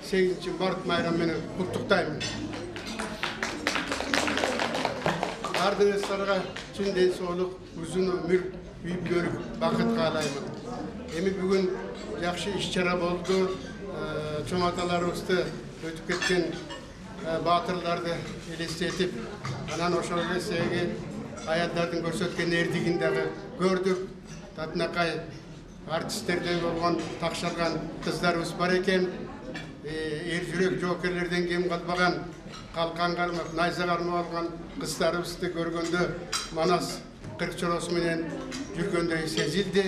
8 Mart bayramını құттықтаймын. Ardыңызға чын денсаулық, uzun ömür, büyük бақыт қалаймын. Эми бүгін жақсы іс-шара болды. Чоң аталарыбызды өтіп кеткен батырларды елестетіп, анан ошол элестеги аялдардын көрсөткөн эрдигиндеги көрдүк. Татынакай артисттерде болгон такшалган кыздарыбыз бар экен. Эр жүрөк жоокерлерден кем калбаган, калкан кармап, найза кармап алган кыздарыбызды көргөндө манас кыркчоросу менен жүргөндөй сезилди.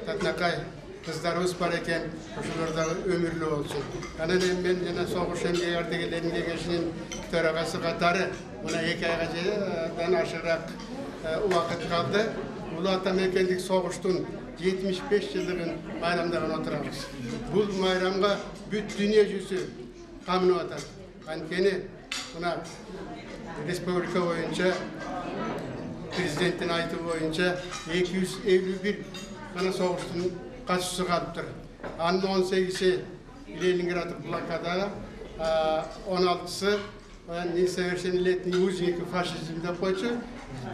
Татынакай kızlarımız var iken koşullarda ömürlü olsun. Anam ben yine soğuş emniyet ardegelerin geçinin töragası katarı buna 2 aydan aşarak vakit kaldı. Ulu Mekendik soğuştun 75 yıllığın bayramlarına oturarız. Bu bayramga bütün dünya yüzü kamını atar. Ankeni buna Respublika boyunca Prezidentin ayıtı boyunca 251 kana soğuştun kaçışı kalıptır. Anın 18'i Leningrad blokada, 16'sı nесовершеннолетний узник faşizmde koçu.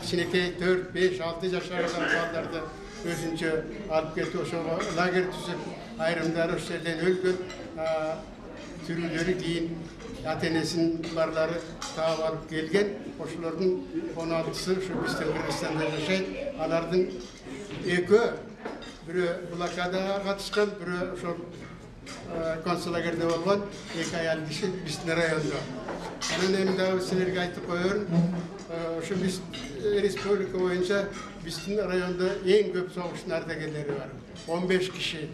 İçindeki 4, 5, 6 yaşlardan ballarda özünce alıp geldi. O şoğa lager tüzüp ayrımları o şeyden ölgün. Türüleri giyin Atenes'in barları tağ alıp gelgen. Koşuların 16'sı şu bizden Kırgızistan'da yaşayın. Alardın eki biri blokada katışkan, biri şu konsulagerде болған 2 ayal kişi bizden rayonda. Onun eminde silerge aytıp koyuyorum. Şu biz Respublika boyunca bizden rayonda en köp soğuşun ardagelleri var. 15 kişi.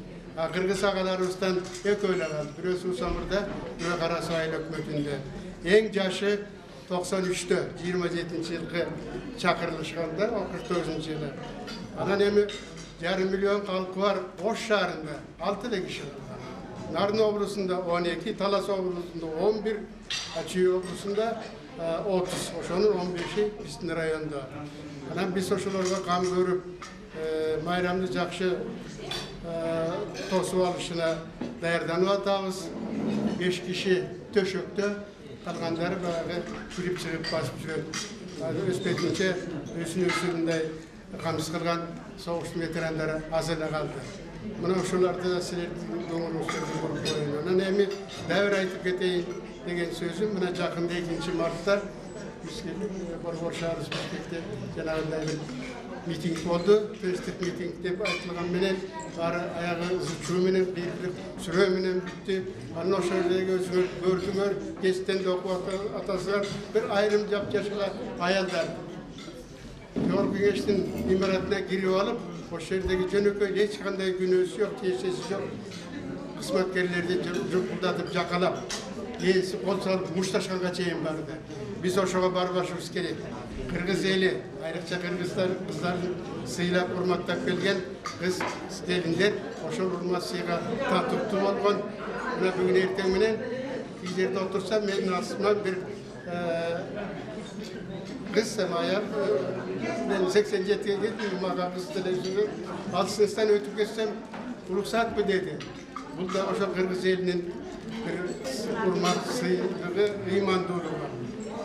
Kırgız ağalarımızdan ek öyle kaldı. Biri Susamur'da, biri Karasahil hükümetinde. En yaşı 93'te, 27. yılғы çakırılışkanda, o 49. yılı. Anan emi yarım milyon halkı var Oş şehrinde, 6 kişi var. Narın oblusunda 12, Talas oblusunda 11, Açı oblusunda 30. Oşonun 15'i bizden rayonda. Anan biz oşularga kan görüp, bayramda jakşı tosup alışına dayardanıp atабыз. 5 kişi töşöktü, kalganları bayağı kürüp çıkıp basıp жүрөт. Өспетінше өсін-өсінday қамыс қылған соғыстың ветерандары азыла қалды. Мына ошоларды да силердин көңүлүңүздөрдү көрүп коеюн. Анан эми дәвир айтып кетейин деген сөзүм мына жакында 2 мартта бизге Борбор шаарыбыз Бишкекте жанагындай бир митинг болду. Төстүк митинг деп айтылган менен баары аягы ызчуу менен бийлик сүрөө менен бүттү. Анан ошол жердеги өзүңөр көрдүңөр, кестен де окуп атасыздар. Бир айрым жап-жашыл аялдар Жогорку Кеңештин имаратына кирип алып, ошол жердеги жөнөкөй эч кандай күнөөсү жок, тиешеси жок кызматкерлерди жукулдатып жакалап, ээси кол салып мушташканга чейин барды. Биз ошого барбашыбыз керек. Кыргыз эли, айрыкча кыргыздар кыздарын сыйлап урматтап келген кыз келиндер ошол урмат сыйга татыктуу болгон. Мына бүгүн эртең менен кий жерде отурсам менин астыман бир kız semaya, ben 87'ye gittim, mağa kız televizyonu, 6 sınıftan ötüp geçsem, ruhsat mı dedi. Bu da o Kırgız elinin bir urmak sıyırlığı, iman dolu var.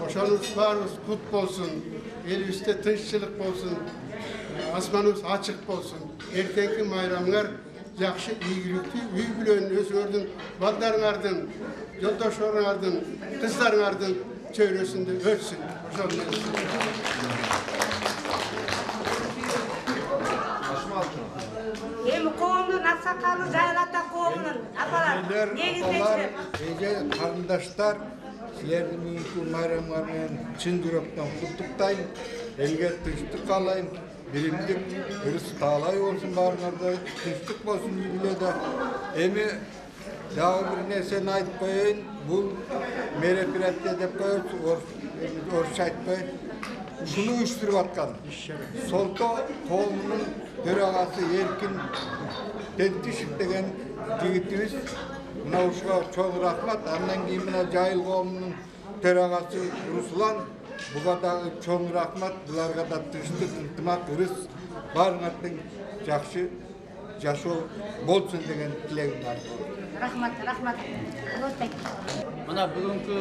Oşanız varız, kut olsun, el üstte tınççılık olsun, asmanımız açık olsun. Erkenki bayramlar, yaxşı iyilikli, üy bilen özürdün, baldarыңардın, yoldaşlarыңардın, kızlarыңардın çevresinde ölsün. Kardeşler, sizlerden bayramlarını çın yürekten kutluktayım. Elge tüştük alayım. Birimlik, hırs talay olsun barınlarda, tüştük olsun yüzüyle de. Emi, daha bir nesene ait koyun, bu merefiratte de koyun, orş aytpay. Şunu uyuşturup atkan. Solto toğumunun töragası Erkin Tentişik degen jigitimiz. Mına uşuğa çok rahmat. Andan keyin mına Jayıl qoğumunun töragası Ruslan. Buga da çok rahmat. Bularga da tınçlık, ıntımak, ırыс barыңardın jakşı jaşoo bolsun degen tilegim var. рахмат. Мына бүгүнкү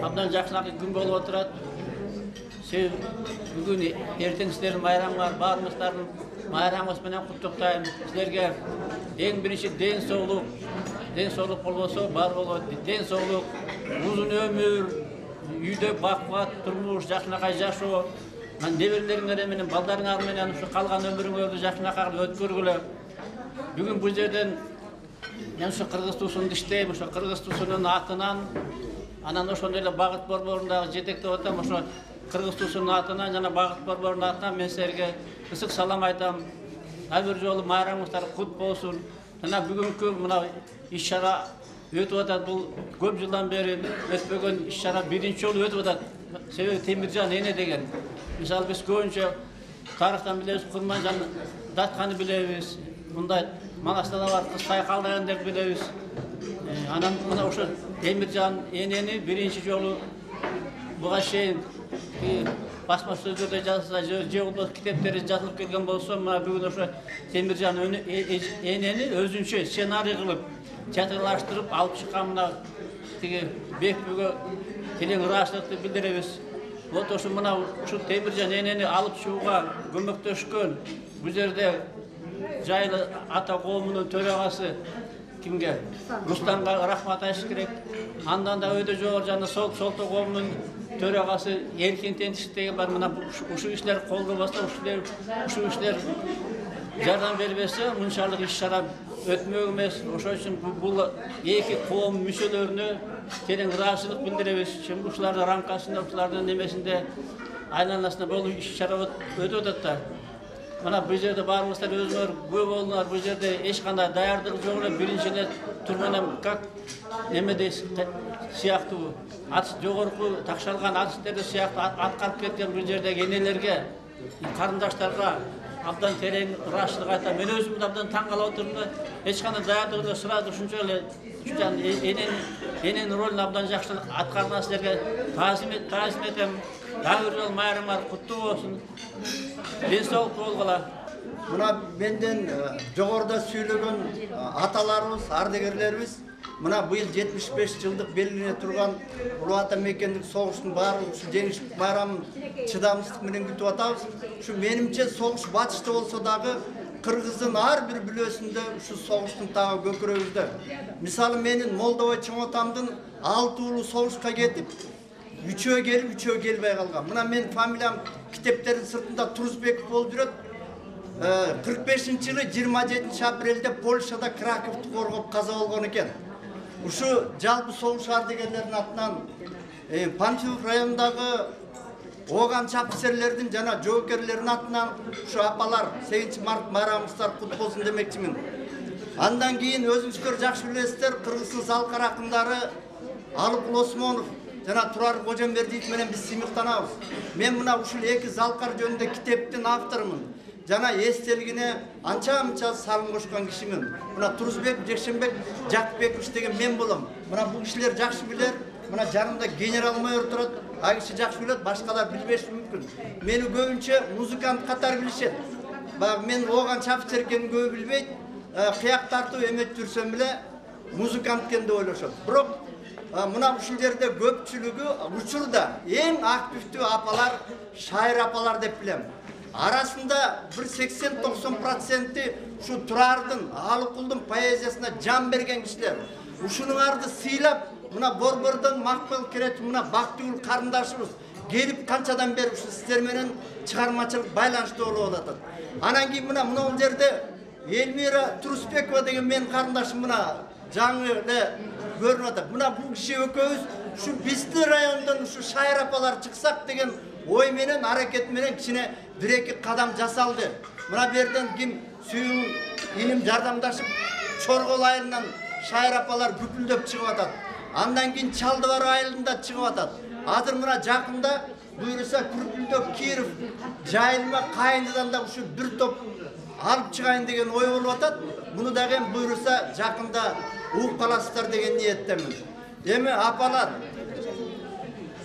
абдан жакшынакы күн болуп отурат. Себеби бүгүн эртең силердин майрамыңар, баарыңыздардын майрамыңыз менен куттуктайм. Силерге эң биринчи ден соолук болбосо бар болот. Ден соолук, узун өмүр, үйдө бак-бат турмуш, жакшынакай жашоо. Неберелериңер менен, балдарыңар менен ушу калган өмүрүңөрдү жакшынакай өткөргүлө. Бүгүн бул жерден мен ушу Кыргыз туусунда иштейм, ушу Кыргыз туусунун атынан, анан ошондой эле багыт борборундагы жетектеп атам, ошо Кыргыз туусунун атынан жана багыт борборунун атынан мен силерге ысык салам айтам. Ар бир жолу майрамыңыздар кут болсун. Жана бүгүнкү мына иш-чара өтүп атат. Бул көп жылдан бери өтпөгөн иш-чара биринчи жолу өтүп атат. Себеби Темиржан эне деген. Мисалы биз көбүнчө тарыхтан билебиз, Курманжан датқаны билебиз. Мындай Манастана бар кыз сайкалдагандарды билебиз. Анан мына ошо Темиржан энени биринчи жолу буга чейин басма сөздөрдө жазылса, же болбосо китептери жазылып келген болсо, мына бүгүн ошо Темиржан энени өзүнчө сценарий кылып, театрлаштырып алып чыккан мына тиги Бекбүгө терең ыраазычылыкты билдиребиз. Вот ошо мына ушу Темиржан энени алып чыгууга көмөктөшкөн бул жерде жайлы ата коомунун төрагасы кимге? Рустамга рахмат айтыш керек. Андан да өйдө жогору жана Солто коомунун төрагасы Эркин Тентиш деген бар. Мына ушу иштер колго басса, ушу иштер жардам бербесе, мынчалык иш-чара өтмөк эмес. Ошон үчүн бул эки коом мүчөлөрүнө терең ыраазычылык билдиребиз. Чын ушулардын рамкасында, ушулардын немесинде айланасында бул иш-чара өтүп атат да. Мына бул жерде баарыңыздар өзүңөр күбө болдуңар. Бул жерде эч кандай даярдык жок эле, биринчи эле турган как немеде сыяктуу жогорку такшалган адистерде сыяктуу аткарып кеткен бул жердеги энелерге, карындаштарга абдан терең ыраазычылык айтам. Мен өзүм абдан таң калып отурмун да. Эч кандай даярдык эле сразу ушунча эле эненин ролун абдан жакшы аткарган силерге таазим этем. Дагы бир жолу майрамыңар куттуу болсун. Ден соолук болгула. Мына менден жогоруда сүйлөгөн аталарыбыз, ардагерлерибиз мына быйыл 75 жылдык белгилене турган улуу ата мекендик согуштун баардык ушу жеңиштик майрамын чыдамсыздык менен күтүп атабыз. Ушу менимче согуш батышта болсо дагы Кыргыздын ар бир бүлөсүндө ушу согуштун тагы көкүрөгүздө. Мисалы менин Молдобой чоң атамдын 6 уулу согушка кетип, 3-өө келип, 3-өө келбей калган. Мына мен фамилиям китептердин сыртында Турузбеков болуп жүрөт. 45-жылы 27 апрелде Польшада Краковду коргоп каза болгон экен. Ушу жалпы согуш ардагерлеринин атынан Панфилов районундагы оганчы офицерлердин жана жоокерлердин атынан ушу апалар 8 март майрамыңыздар кут болсун демекчимин. Андан кийин өзүңүздөр жакшы билесиздер, Кыргыздын залкар акындары Алыкул Осмонов жана Турар Кожомбердиев менен биз сыймыктанабыз. Мен мына ушул эки залкар жөнүндө китептин авторумун. Жана эстелигине анча-мынча салым кошкон кишимин. Мына Турузбек Жекшенбек Жакпекович деген мен болом. Мына бул кишилер жакшы билер. Мына жанымда генерал-майор турат. А киши жакшы билет, башкалар билбеши мүмкүн. Мени көбүнчө музыкант катары билишет. Баягы мен оганчы офицер экенин көбү билбейт. Кыяк тартып эмет жүрсөм эле музыкант экен деп ойлошот. Бирок мына ушул жерде көпчүлүгү учурда эң активдүү апалар шайыр апалар деп билем. Арасында bir 80-90% ушу Турардын, Алыкулдун поэзиясына жан берген кишилер. Ушунуңарды сыйлап, мына Борбордон Макбел Керет, мына Бактыгүл карындашыбыз келип канчадан бери ушу сиздер менен чыгармачылык байланыштуу болуп атат. Анан кийин мына бул жерде Элмира Турусбекова деген менин карындашым мына жаңы эле көрүнүп атат. Мына бул киши экөөбүз ушу биздин райондон ушу шайыр апалар чыксак деген ой менен, аракет менен кичине 1-2 кадам жасалды. Мына берден ким сүйүн илим жардамдашып Чоргол айылынан шайыр апалар бүпүлдөп чыгып атат. Андан кийин Чалдыбар айылында чыгып атат. Азыр мына жакында буйруса Күрпүлдөк Киров жайылма Кайындыдан да ушу бир топ алып чыгайын деген ой болуп атат. Муну дагы буйруса жакында угуп каласыздар деген ниеттемин. Эми апалар,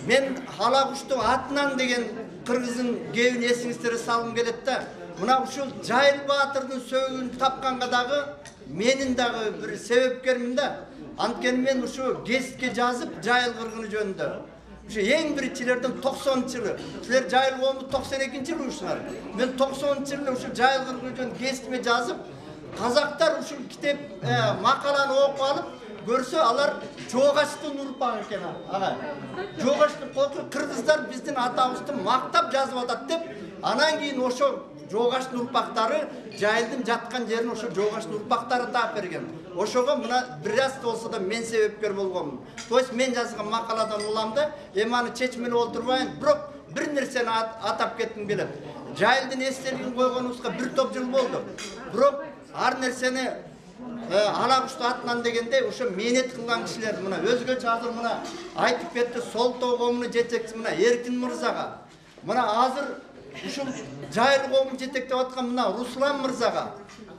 мен Алагуштун атынан деген кыргыздын кебин эсиңиздерге салгым келет да. Мына ушул Жайыл Баатырдын сөөгүн тапканга дагы менин дагы бир себепкермин да. Анткени мен ушу гезитке жазып жайыл кыргыны жөнүндө. Ушу эң биринчилерден 90-жылы. Силер жайыл коому 92-жылы ушулар. Мен 90-жылы ушу жайыл кыргыны жөнүндө гезитиме жазып, казактар ушул китеп макаланы окуп алып көрсө алар Жогаштын урпагы экен ага. Жогаштын колку кыргыздар биздин атабызды мактап жазып атат деп, анан кийин ошо Жогаштын урпактары жайылдын жаткан жерин ошо Жогаштын урпактары таап берген. Ошого мына бир аз болсо да мен себепкер болгонмун. То есть мен жазган макаладан улам да, эми аны чечмелеп олтурбайын, бирок бир нерсени атап кетким келет. Жайылдын эстелигин койгонубузга бир топ жыл болду. Бирок ар нерсени ала кушту атынан дегенде ошо мээнет кылган кишилер мына өзгөчө азыр мына айтып кетти Солтоо коомунун жетекчиси мына Эркин мырзага. Мына азыр ушул жайыл коомун жетектеп аткан мына Руслан мырзага.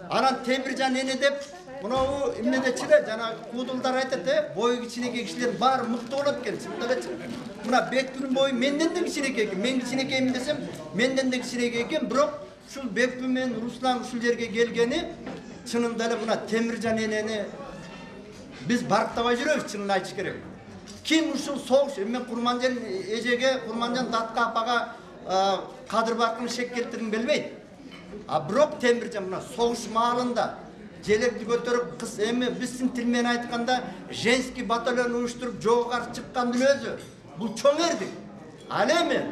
Анан Темиржан эне деп мынау эмнедечиле жана куудулдар айтат, бою кичинекей кишилер баары мыкты болот экен. Чындап мына Бекбүнүн бою менден да кичинекей экен. Мен кичинекеймин десем, менден да кичинекей экен, бирок ушул Бекбүн менен Руслан ушул жерге келгени чынында эле мына Темиржан энени биз барктабай жүрөбүз, чынын айтыш керек. Ким ушул согуш, мен Курманжан эжеге, Курманжан Датка апага кадыр баркын шек келтиргим келбейт. Бирок Темиржан мына согуш маалында желекти көтөрүп, кыз эми биздин тил менен айтканда женский батальон уюштуруп жолго каршы чыккандын өзү бул чоң эрдик. Ал эми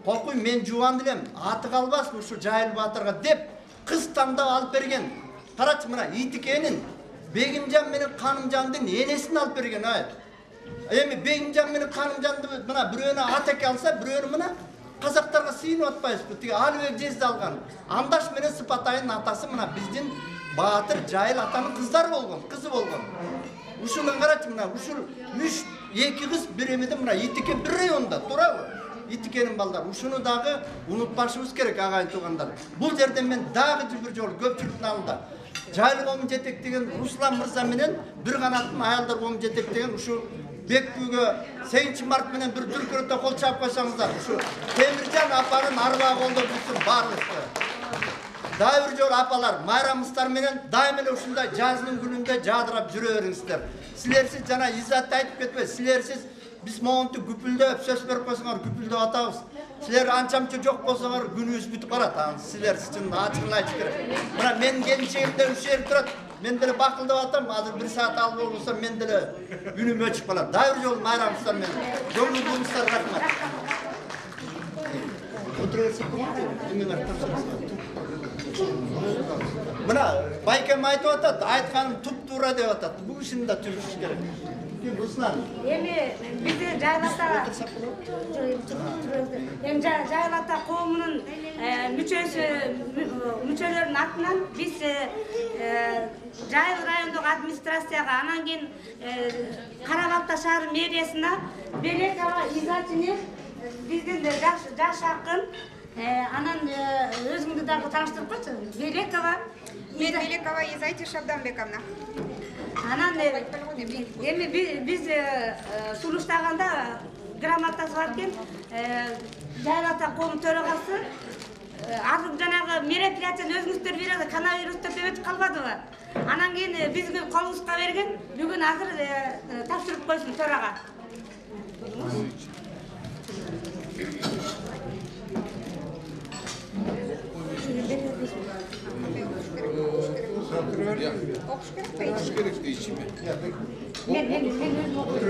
кокуй мен жубан элем, аты калбасын ушу Жайыл Батырга деп кыз тандап алып берген. Карачы мына Итикенин Бегимжан менен Канымжандын энесин алып берген. Эми Бегимжан менен Канымжанды мына бирөөнү атеке алса, бирөөнү мына казактарга сыйынып атпайбызбы? Тиги Алыбек жезди алган. Андаш менен Сыпатайдын атасы мына биздин Баатыр Жайыл атанын кыздары болгон, кызы болгон. Ушуну карачы мына ушул 3-2 кыз бир эмеде мына Итике бир районда турабы? Итикенин балдар. Ушуну дагы унутпашыбыз керек агайын туугандар. Бул жерден мен дагы бир жолу көпчүлүктүн алдында Жайыл коомун жетектеген Руслан мырза менен бир канаттын аялдар коомун жетектеген ушу Бекбүгө 8 март менен бир дүркүрөтө кол чаап койсоңуздар, ушу Темиржан апанын арбаа колдоп жүрсүн баарыбызды. Дагы бир жолу апалар, майрамыңыздар менен дайым эле ушундай жаздын күнүндө жадырап жүрө бериңиздер. Силерсиз жана Иззат айтып кетпе, силерсиз биз монту күпүлдөп сөз берип койсоңор күпүлдөп атабыз. Силер анчамчы жок болсоңор күнүбүз бүтүп калат. Силерсиз чын ачыгын айтыш керек. Мына менин келинчегимде ушул жерде турат. Мен деле бакылдап атам, азыр 1 саат алып болсо мен деле күнүм өчүп калат. Дагы бир жолу майрамыңыздар менен. Көңүл буруңуздар рахмат. Мына Байкем айтып атат, айтканым туп-туура деп атат. Бул ишин да түзүш керек. Руслан. Эми бизде Жайлата Жайлата коомунун мүчөлөрүнүн атынан биз Жайыл райондук администрацияга, анан кийин Карабалта шаар мэриясына Белекова Изатине биздин жаш акын, анан өзүңдү дагы тааныштырып койчу. Белекова Мен Белекова Изати Шабданбековна. Анан эми биз сунуштаганда грамотасы бар экен, Жайлата коомун төрагасы азыр жанагы мероприятияны өзүңүздөр бир коронавирусту деп өтүп калбадыбы? Анан кийин биздин колубузга берген, бүгүн азыр тапшырып койсун төрага. Окуш керек па? Окуш керек дейчиби? Мен өзүм окуп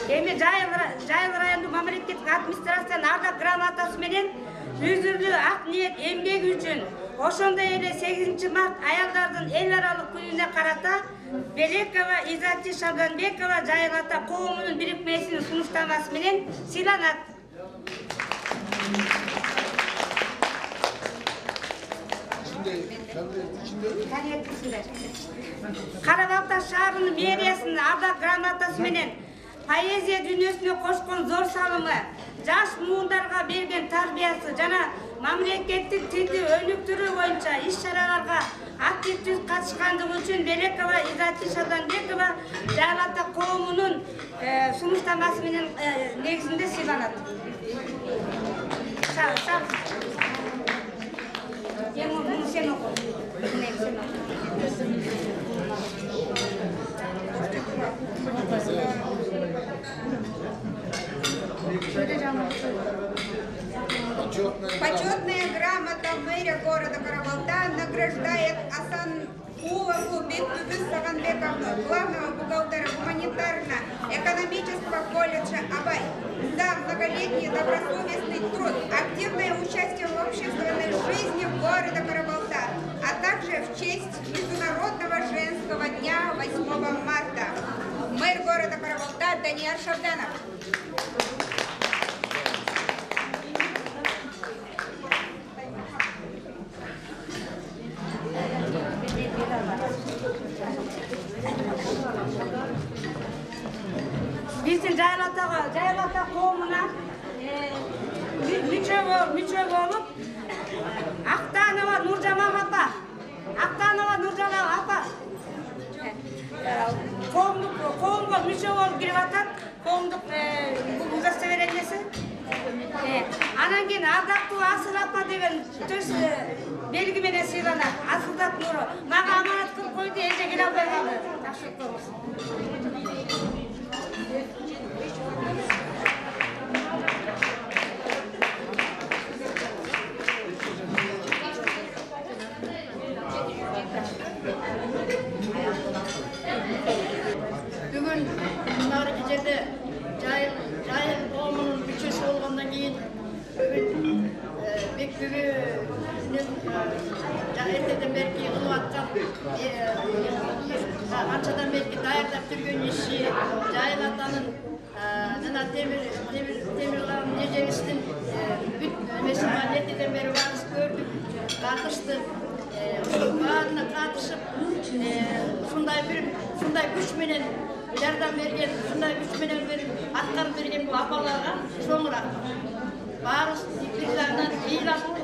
эми Жайыл райондук мамлекеттик администрациянын ардак грамотасы менен үзүрлүү ак ниет эмгеги үчүн ошондой эле 8 март аялдардын эл аралык күнүнө карата Белекова Изати Шабданбекова Жайыл ата коомунун бирикмесинин сунуштамасы менен сыйланат. Карабалта шаарынын мэриясынын ардак грамотасы менен поэзия дүйнөсүнө кошкон зор салымы, жаш муундарга берген тарбиясы жана мамлекеттик тилди өнүктүрүү боюнча иш-чараларга активдүү катышкандыгы үчүн Белекова Изати Шабданбекова Жайыл ата коомунун сунуштамасы менен негизинде сыйланат. Bunu sen oku. Bunu sen oku. Почетная грамота мэрия города Карабалта награждает Асан Улову Бектубис Саганбековну, главного бухгалтера гуманитарно-экономического колледжа Абай, за многолетний добросовестный труд, активное участие в общественной жизни города Карабалта, а также в честь Международного женского дня 8 марта. Мэр города Карабалта Даниил Шабданов. Bizim Caylata kovumuna müçö olup Aktanova Nurcaman apa, Aktanova Nurcaman apa kovumda müçö olup girip atar, kovumduk uzası verenlesi. Anan keyin Ardaktu Asıl Atma degen tös belgi menen sıylanar. Asıldat Nuru. Maga amanat kılıp koydu, eje gel albay kaldı. Teşekkür olsun. Bugün bunları gecede cahil doğumunun bütçesi olgandan keyin bugün Bekbügü'nün erteden belki yığılıp atkan ançadan belki dayardap türgön işi Cahil Atanın Nana Demirlar'ın Necevist'in mesela erteden beri varız gördük, katıştık. Bağına katışıp şunday güç menen yardım bergen, şunday güç menen atkar bergen bu apalarga soňra barys bir jagынан iýlatdy.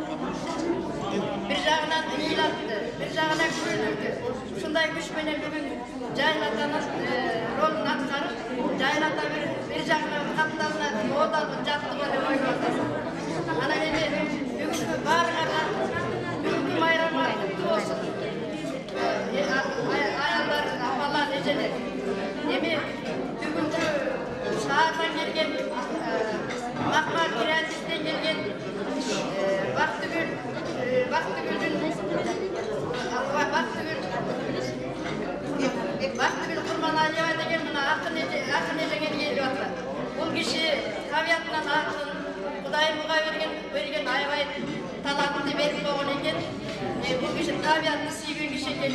Bir jagынан iýlatdy, bir jagынан güýdürdi. Şunday güç menen bugün Cahil Atanyň rolunu atkaryp, Cahil Ata bir jagынан kaptanla odalyp jatdyga dep oýlandy. Ana endi bugünkü barıga bugünkü bayramga kutlu olsun. Ayallar, apalar, eceler. Emi bugünkü şahardan gelgen, Makmal Kiraziz'den gelgen Baktugül Kurban Aliyeva degen buna akın ecegen geliyorlar. Bu kişi tabiatından akın, Kudayımıға bergen aybay talatını berip boğun eken, bu kişi tabiatını sүйген kişi eken,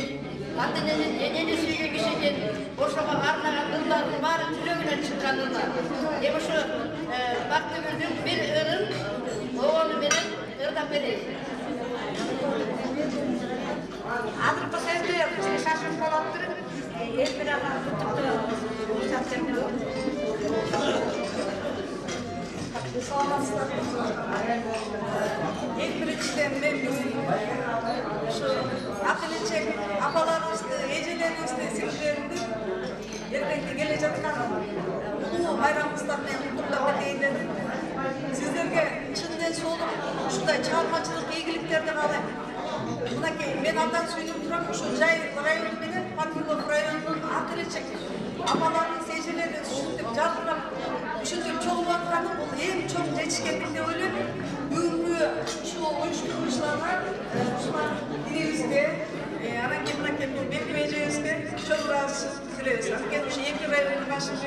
eneni sүйген kişi eken, oşoğa arnagan ırların bari жүрөгүнөн чыккан ырlar. Şu Baktugül'ün bir ırın oğlu menen ırdan bereyim. Adırkı sözde şaşırıp bolaptır. Hep bir adam tutuktu. İlk birinçiden ben şu akıllıcak apalarımızda, ecelerimizde, sizlerimde elbette gelecek kanal. Bu bayramımızdan mutlaka değinledim. Sizlerge içinden solup şurada çağırmacılık, ilgiliklerde kalayım. Ben aldan söyleyip duram, şu Cahil rayonu benim, Pankilov rayonunun akıllıcak apalarının seyircilerine düşündüm, canlıram. Düşündüm, çoğu vatanı bu hem çok geçkenlikle öyle ürünü şu uyuşturucularla dinimizde, ana kemine kendini beklemeyeceğizde çok rahatsız dileyiz. Kendimi şu yeki rayonun başında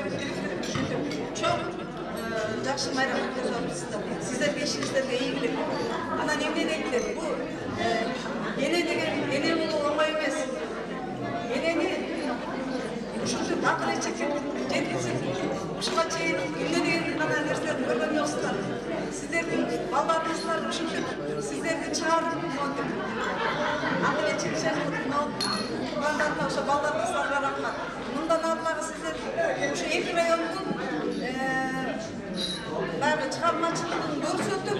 düşündüm. Çok жақсы майрам өткізіп сіздерге ішіңіздерге игілік. Ана немнен айтты, бұл ене деген ене болу оңай емес. Енені ушинтип акыл эчекке жеткизип, ушуга чейин эмне деген гана нерселерди көргөн жоксуздар. Сиздердин балдарыңыздар ушинтип сиздерди чыгарып акыл эчекке кургандарына ошо балдарыңыздарга рахмат. Мындан аркагы сиздер ушу эки райондун bag'ri chiqarmachiligini ko'rsatib,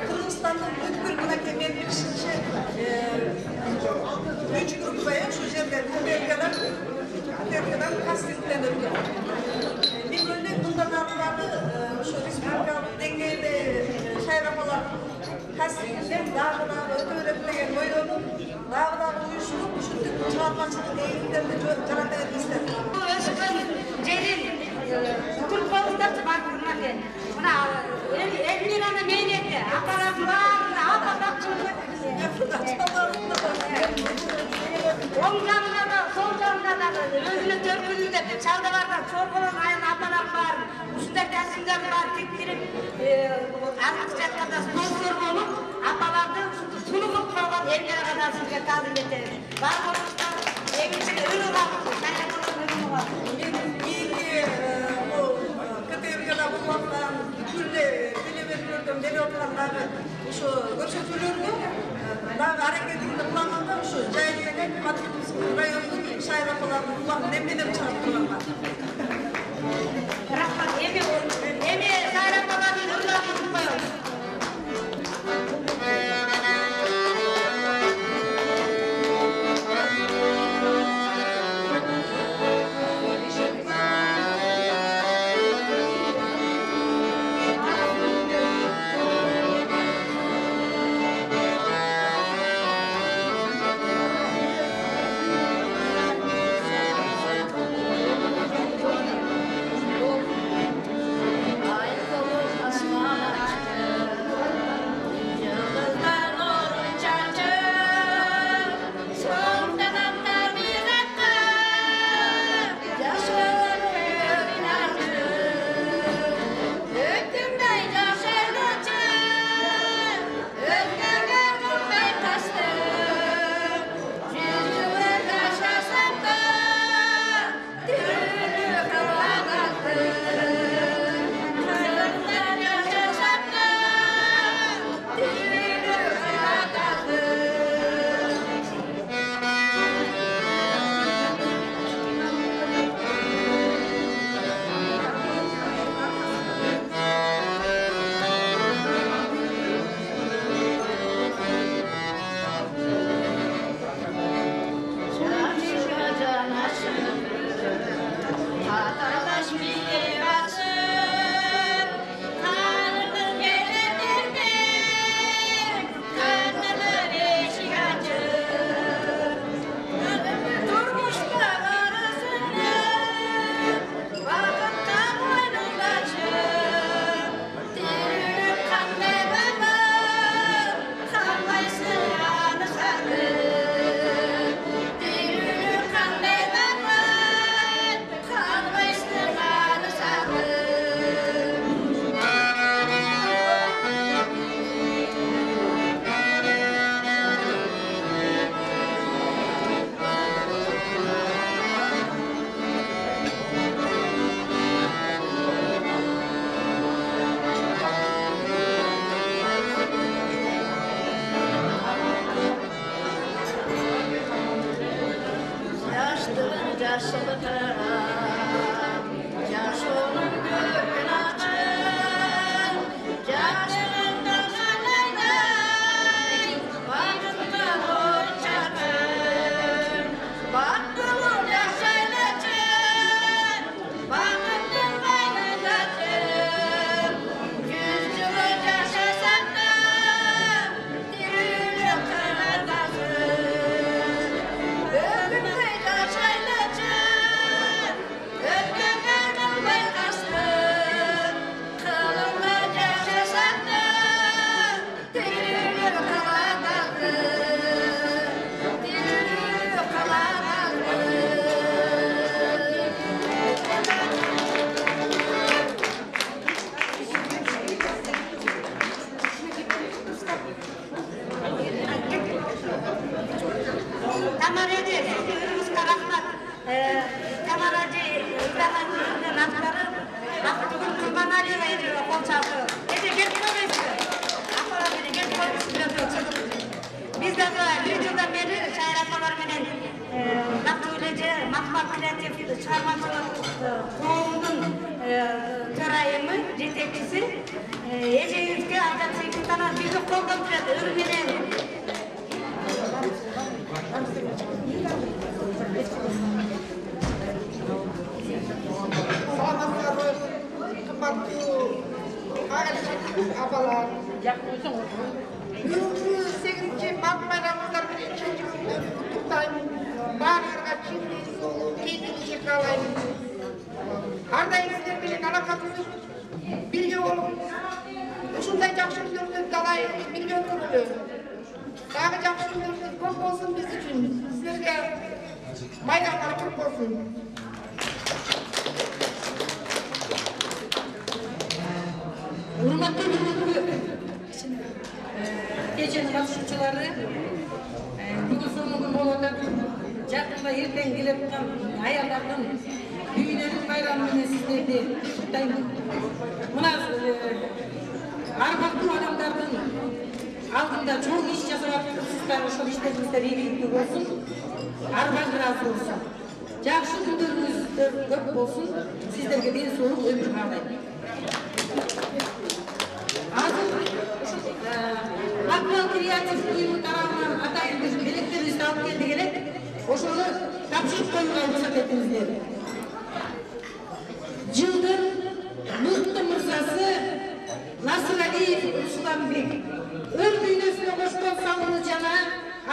Qirg'izistonning butkul menga men bilishimcha 3 gruppa shu yerda tergalar tasdiqlanib turibdi. Men o'ylayman bundan avvalgi shu respublika dengayida shayrapalar kasipten dağ ötürekleyen oyunu dağ uyuşulup düşündük çarpmaçılık eğitimlerini jaratarak istedim. Özkan Celil Türkmenistan çıkartılmadı. Buna Elmira'nın meyneti, aparatın bağımında, aparatçılık. Omzamda da, sol camda da, özünü törpülünde bir çalda var da, çorbaların ayın aparat var. Üstünde resimler var, tiktirip, artık çatkada sponsor olup, aparatı sunup kalkan evlere kadar sizce tadım edelim. Var olursa, evin içinde ürün kalmışsın, sen yapalım ürün kalmışsın. İyi ki bu kategoriyada bulmaktan türlü televizyonda deli oturanları şu görüşürüldü. Daha hareketinde kullanıldı şu cahilliğine Matematik rayonun şair apalarını kullanıp demledim çıkarttılar. Rahmat, emi şair apalarının ürünlerini tutmayalım. Biz de bir yıldan beri şair apalarımın matematik kreatif çarmıhçılık konumunun törayımı, yetekçisi. Ecevit'e Azat Sekitan'a bizi koldan tuttu, ürünleri. Kempat itu, apalah. Бүгүнкү 8-ci Mart bayramımızda birinci gününü kutuktayım. Bağırlarga çimdik, keyifli kaalayım. Ardayım sizler bilen alakatınız bilgi olun. Uşunday jakşı günleriniz dalay milyon türlü. Dagı jakşı günleriniz көп olsun biz için. Sizlerge bayramlar көп olsun. Hurmatlı gecenin katılımcıları, bugün son gün olan yakında erten gelip ayarlardan düğünlerin bayramını sizlerdi kutlayın. Buna armağan adamlardan altında çok iş yazıp sizler şu işlerinizde iyilik olsun, armağan razı olsun. Жақсы күндеріңіз көп болсын, сіздерге денсаулық өмір қалайын. Азыр Акмал креатив ұйымы тарапынан атайын біз билеттерімізді алып келді керек, ошоны тапшырып қоюға рұқсат етіңіздер. Жылдың мықты мырзасы Насыралиев Русланбек өр дүйнөсүнө кошкон салымы жана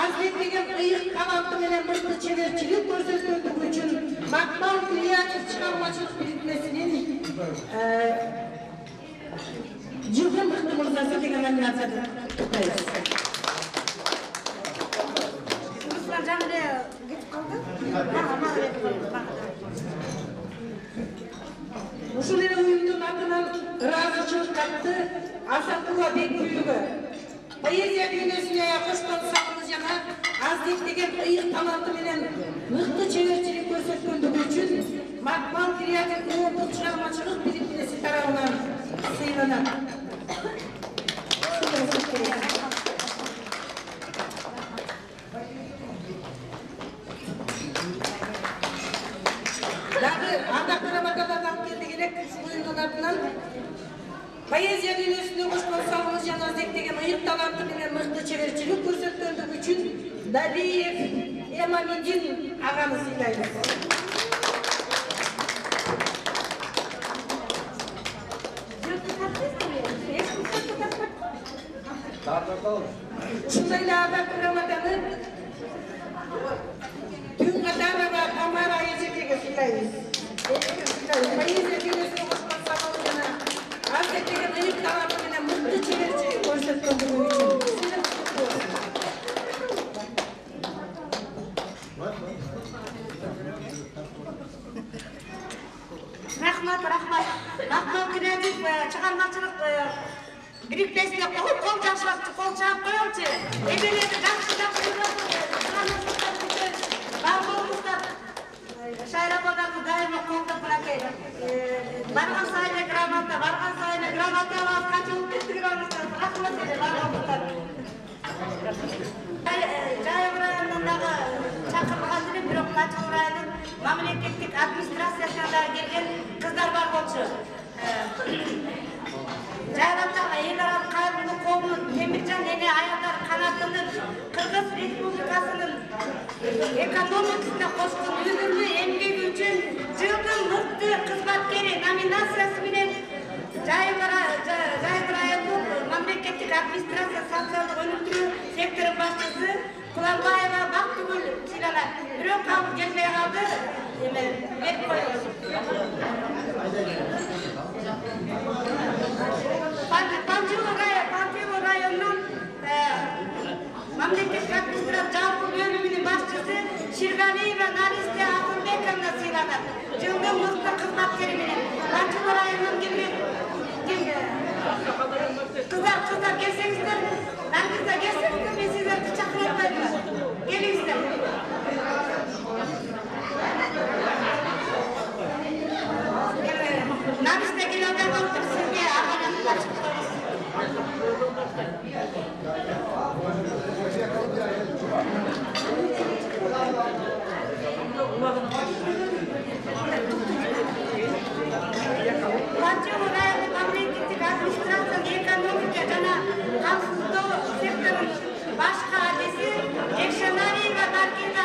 азбектеген ыйык таланты менен мыкты чеберчилик көрсөткөндүгү үчүн Макмал креатив чыгармачылык бирикмесинин жылдын мыкты мырзасы деген номинацияда куттайбыз. Руслан жаңы кетип калды. Ушул эле уюмдун атынан ыраазычылык катты Асатула Бекбүйлүгү поэзия дүйнөсүнө кошкон салымы жана аздеттеген ыйык таланты менен мыкты чеберчилик көрсөткөндүгү үчүн Макмал креатив коомдук чыгармачылык бирикмеси тарабынан сыйланат. Дагы ардактуу рамакалардан келди керек уюмдун атынан поэзия дүйнөсүнө кошкон салымы жана аздеттеген ыйык таланты менен мыкты чеберчилик көрсөткөндүгү үчүн Далиев Эмамидин аганы сыйлайбыз. Ушундай эле ардактуу рамаканы Түнгатарова Тамара эжекеге сыйлайбыз. Поэзия дүйнөсүнө кошкон салымы жана аздеттеген ыйык таланты менен мыкты чеберчилик көрсөткөндүгү үчүн Рахмат. Макмал креатив чыгармачылык бирикмесине кол жакшылап кол чаап коелучу. Эбелерди жакшы барболуңуздар. Шайрабадагы дайыма колдоп баракей. Барган сайын грамота алып качылып кеттигиңиздер. Рахмат барганыңыздар. Жайым районундагы чакырылган эле, бирок Качыл районунун мамлекеттик администрациясына дагы келген кыздар бар болчу. Жайраттагы эл аралык кайрымдуулук коому Темиржан эне аялдар канатынын Кыргыз Республикасынын экономикасына кошкон үнүмдүү эмгеги үчүн жылдын мыкты кызматкери номинациясы менен Жайым районунун мамлекеттик администрация социалдык өнүктүрүү сектору башчысы Куланбаева Бактыгүл сыйланат. Бирок ал келбей калды. Берип коебуз. Панфилов районунун мамлекеттик администрация жалпы бөлүмүнүн башчысы Ширгалиева Наристе Акылбековна сыйланат. Жылдын мыкты кызматкери менен Панфилов районунун кыздар келсеңиздер, наргиздар келсеңиздер, мен сиздерди чакырып атпайбын. Келиңиздер. Наристе келгенде болуп сизге аманатты ачып коебуз. Панфилов районунун мамлекеттик администрация экономика жана капсыздоо секторунун башкы адеси Экшанариева Наргиза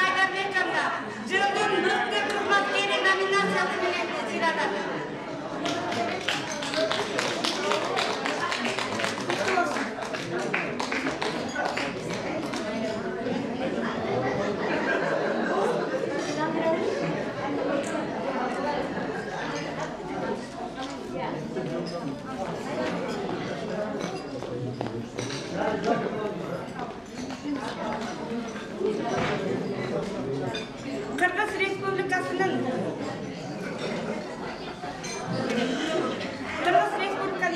Республикасының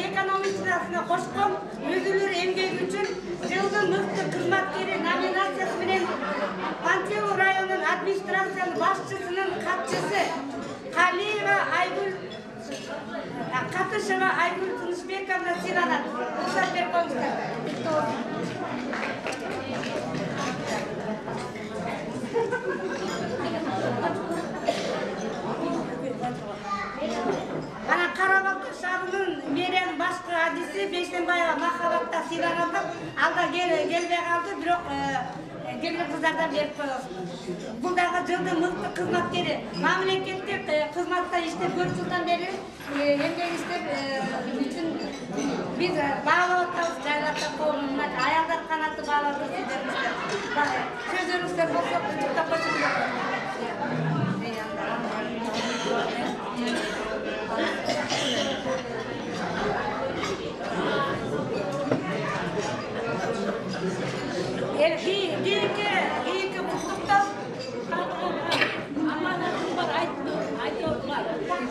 экономикасына кошкон өзүлөр эмгеги үчүн жылдын мыкты кызматкери номинациясы менен Панфилов районунун администрациянын башчысынын катчысы Катышева Айгүл Тынышбековна сыйланат. Рұқсат беріп қойыңыздар. Ана Қарабалты шаарынын мэрияның башкы адиси Бейсенбаева Махабатта сыйланат. Алда келбей калды, бирок келген кыздардан берип коебуз. Бул дагы жылдын мыкты кызматкери. Мамлекеттик кызматта иштеп 4 жылдан бери эмгек иштеп үчүн биз баалап атабыз, жайлап коомун аялдар канаты баалап сиздерибизде. Сөзүңүздөр болсо кучуктап койсоңуздар. Кейінгі құттықтау аманатым бар айтылдылар.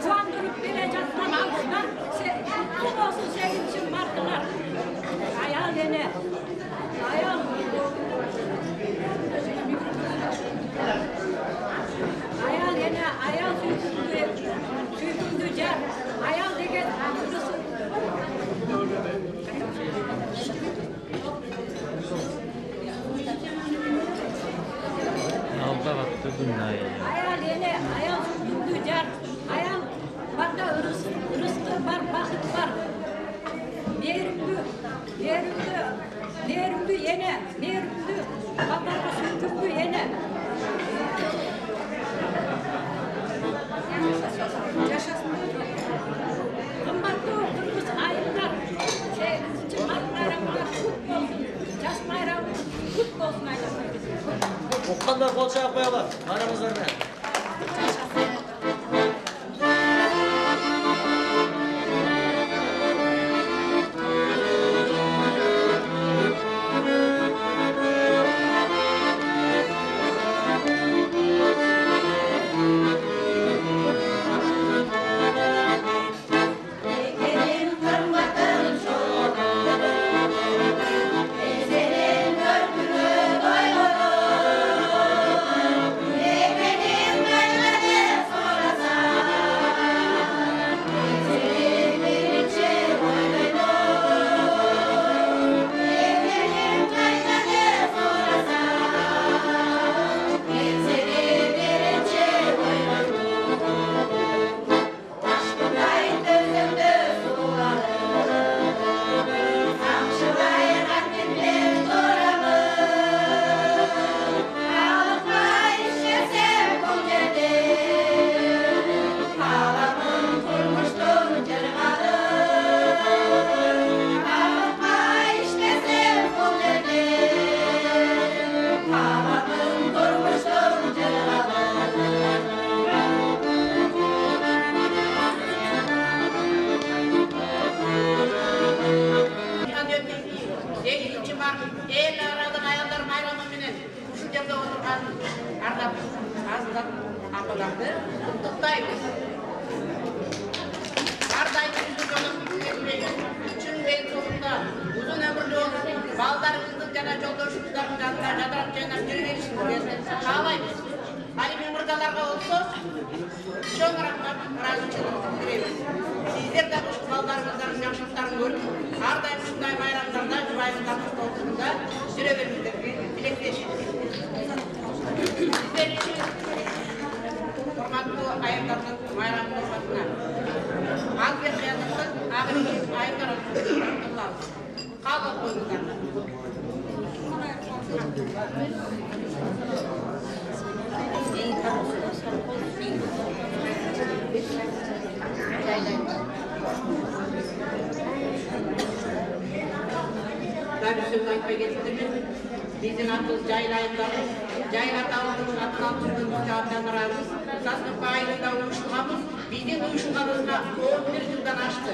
Қуандырып бере жатқан алғыстар құтты болсын сегізінші маркалар. Аял ене, аял ене, аял сүйкімді жар, аял деген ақырысы. Ayal ele, ayal sürdüğü car, ayal banda rızkı var, bakıt var. Nerümlü yene, nerümlü, bakarı sürdüğü yene. Kımbatlı kırmızı ayıplar, sevgisi bayramlar kutlu olsun, жас bayramlar kutlu olsun ayıplar. Оққандар қол шағып қоялар, арамыздарына. Bizim adımız Caylay'ındayız. Caylay'da olduğumuz adına tuttuğumuz kağıtlarımız, sasının payında uyuştuğumuz, bizim uyuştuğumuzda 11 yıldan açtı.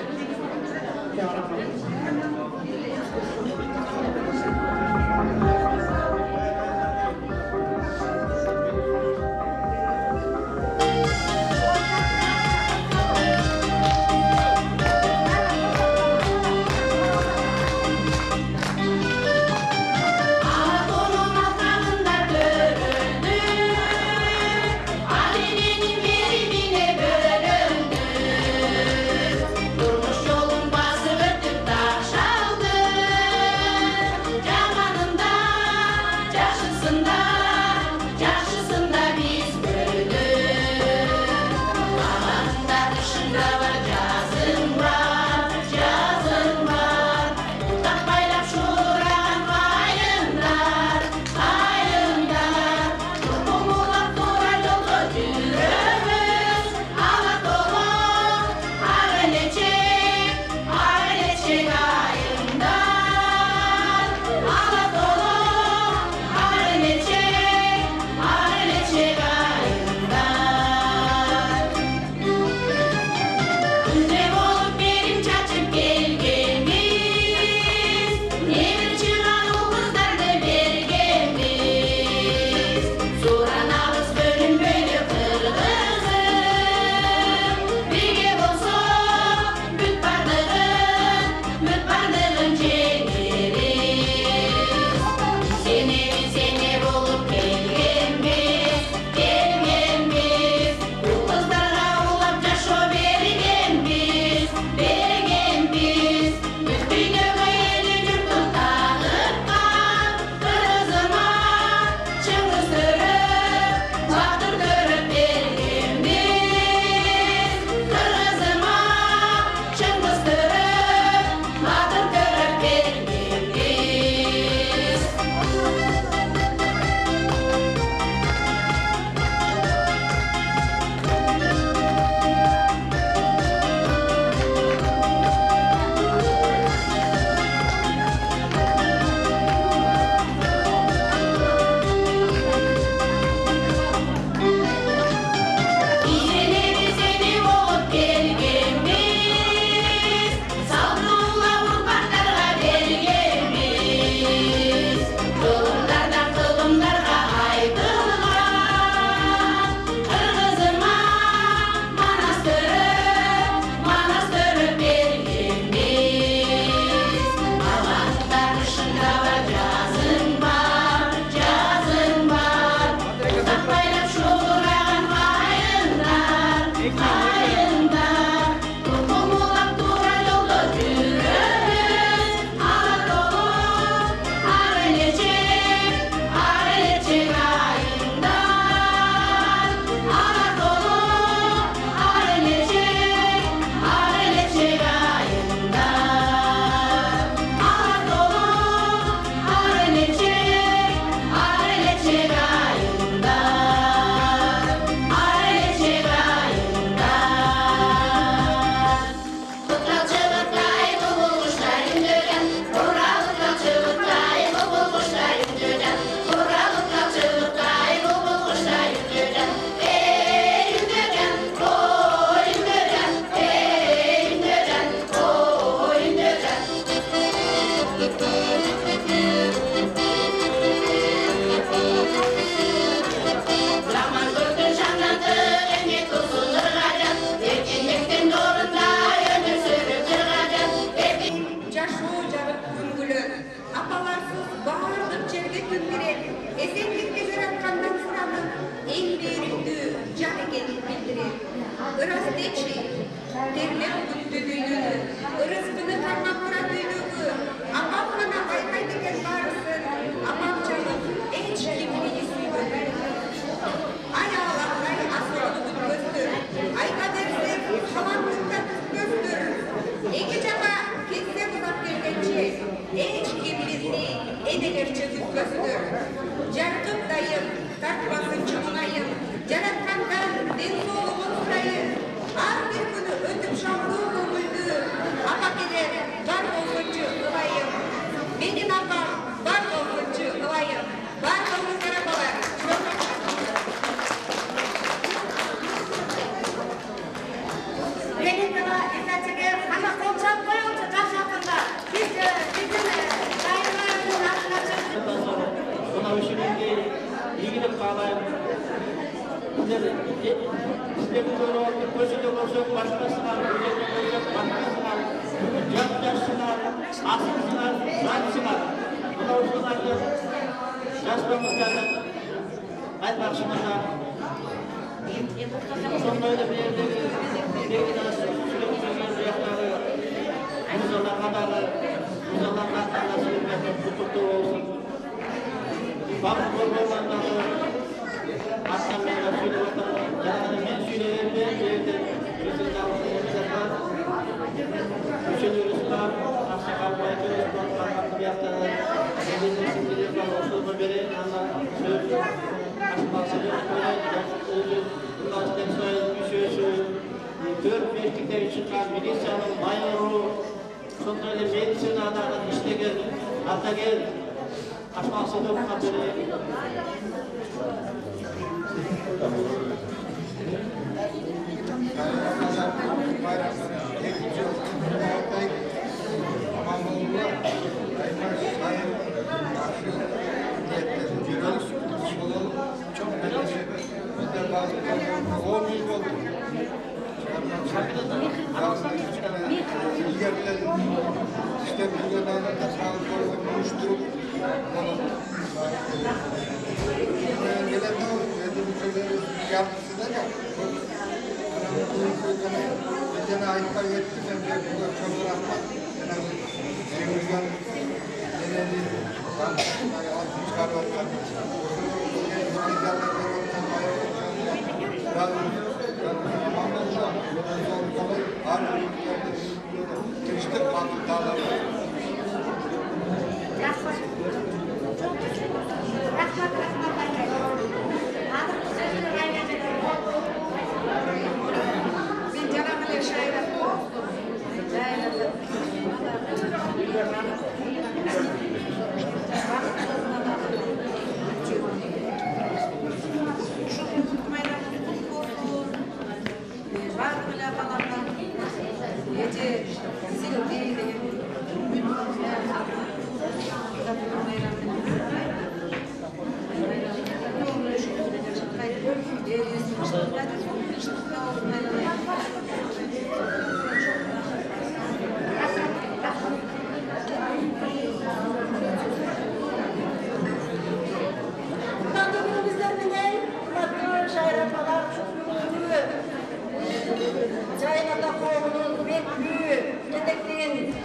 Жайнада Коğlu'nun Bekbüyü, Yetekliğin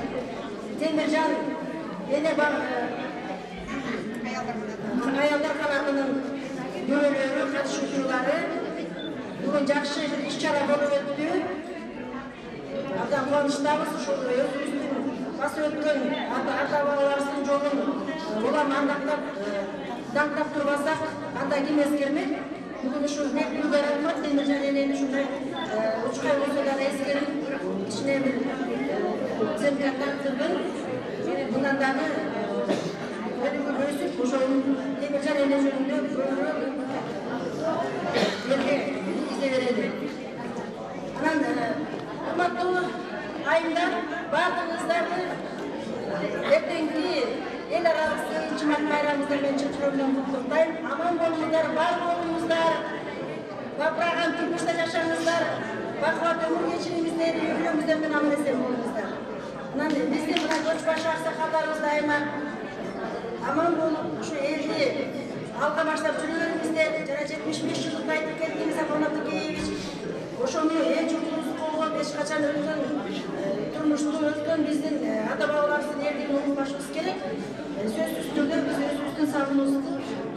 Demircan, Yine Ayallar Kanatı'nın yürürlüğü, katışıcıları bugün jakşı iş-çara bolup öttü. Adam konuştuğumuz şu bası ötken ata-babalarımızın jolun ulan andaktap danktap turbasak anda kim eskermek. Bugün şu Bekbüyü'ler almak Demircan eneni şunday uçkay olsadan eskerin içine bir zemkattan tırgın. Bundan da böyle bir göğsük bu şoğun Demircan eneni jönünde yerine bize verelim. Anan Kurmatlı ayında bazılarını ertenki el arası içimat bayramımızda ben çıkıyorum kutluktayım. Aman bolunuzlar, var bolunuzlar. Baprağın turmuşta yaşanızlar. Bakıvat ömür geçirimizler, yürüyümüzden aman esen bolunuzlar. Biz de buna göç başarsa kadarımız daima. Aman bolup şu eldi halka başlar türlerimizde jana 75 yıllık aytıp kettiğimiz Afanatı Geyeviç. Oşonu en çok olgan beş kaçan öldün, turmuştu öldün bizden ata-babalarımızın erdiğini unutmaşımız gerek. Söz üstünde biz söz üstün savunumuzdu.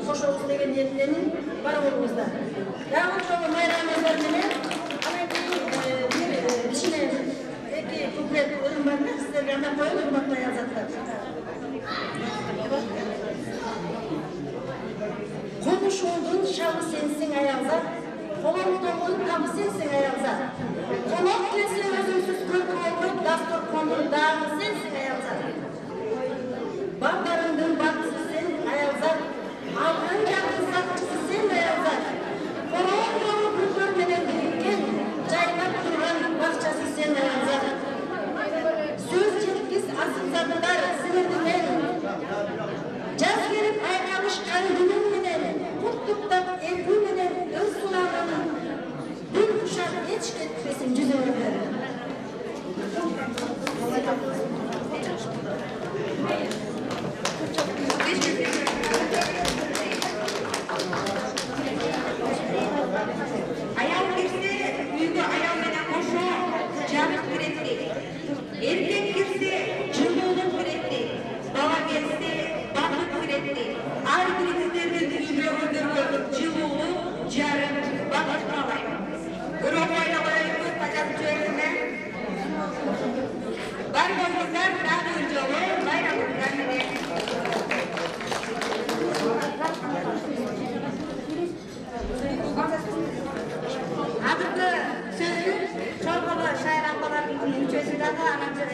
Koşuğumuz degen niyetlerinin var olumuzda. Yağmur çoğu mayramızlar bile ama bir içine peki kuplet ürün var da sizlerle yana koyun ürünmakla yazatlar. Konuşuldun şahı sensin ayağıza. Kolorduğun tamı sensin ayağıza. Kolor kesin özümsüz kırk olur, dastur konur dağını sensin ayağıza. Baklarındın baktısı sen ayağıza. Aldığın yakın sakçısı sen ayağıza. Kolor görmeden birikken, caynap duran bahçası sen ayağıza. Söz çetkis asılsadılar sınırdılar. Caz gelip aykalışkan günün menen, kutluktan ergün menen öz sunağının bir kuşak geç ketmesin cüzörler. Ayal girse, büyüğü ayal menen koşu, canık kiretli. Erkek girse, cümlülük kiretli. Baba gelse, bakıp kiretli. Ar birimizlerden yürüyordur, cıvılı, carım, bakıp kalayım. Europa'yla bayılıp bacak çöğüne. Var bolmuşlar, daha önce olur, bayramızlar mene. Adırdı sözü çorbalı şair ablalarımızın müçesinde de anamcı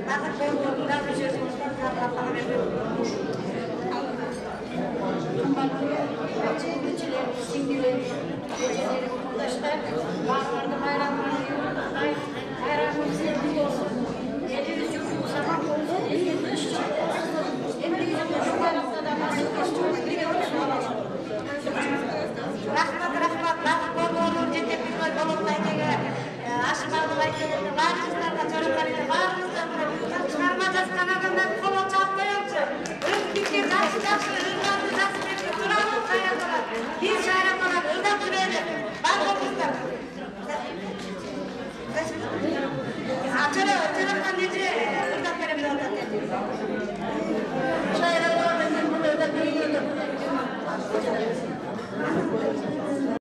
bakıp bolduğunda bir söz olsun. Allah'a veriyorum. Sindiler, geceleri, kurdaşlar, bağırlarda bayram